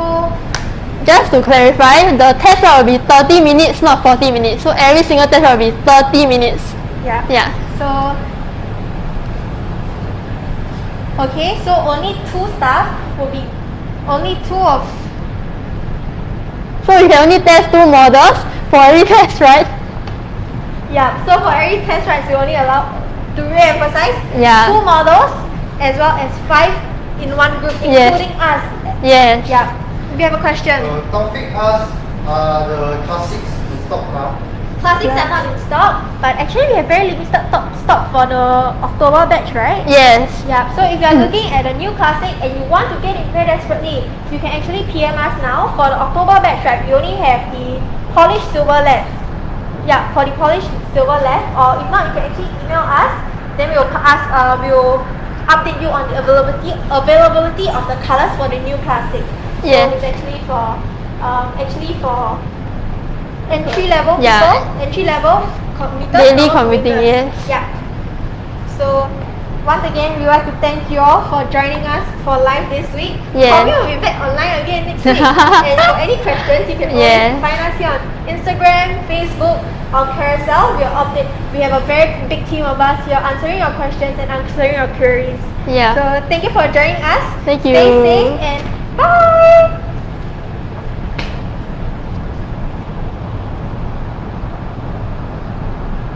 just to clarify, the test ride will be 30 minutes, not 40 minutes. So every single test ride will be 30 minutes. So Okay, so only 2 staff will be only 2 of. So you can only test 2 models for every test, right? Yeah, so for every test rides, we only allow, to re-emphasize, Yeah. 2 models as well as 5 in one group, Yes. including us. Yes. Yeah. We have a question. Taufik asked, the classics in stock now? Classics are not in stock, but actually we have very limited stock for the October batch, right? Yes. Yeah, so if you are looking at a new classic and you want to get it very desperately, you can actually PM us now. For the October batch, right, we only have the polished silver left. Yeah, for the polished silver left, or if not, you can actually email us. Then we will update you on the availability of the colors for the new classic. Yes. So it's actually for entry level Yeah. people, entry level commuters, Daily normal commuting, commuters. yes. Yeah. So once again, we would like to thank you all for joining us for live this week. Yes. Probably we'll be back online again next week. And for any questions, you can always Yes. find us here on Instagram, Facebook, or Carousel. We have a very big team of us here answering your questions and answering your queries. Yeah. So thank you for joining us. Thank Stay you. safe and bye.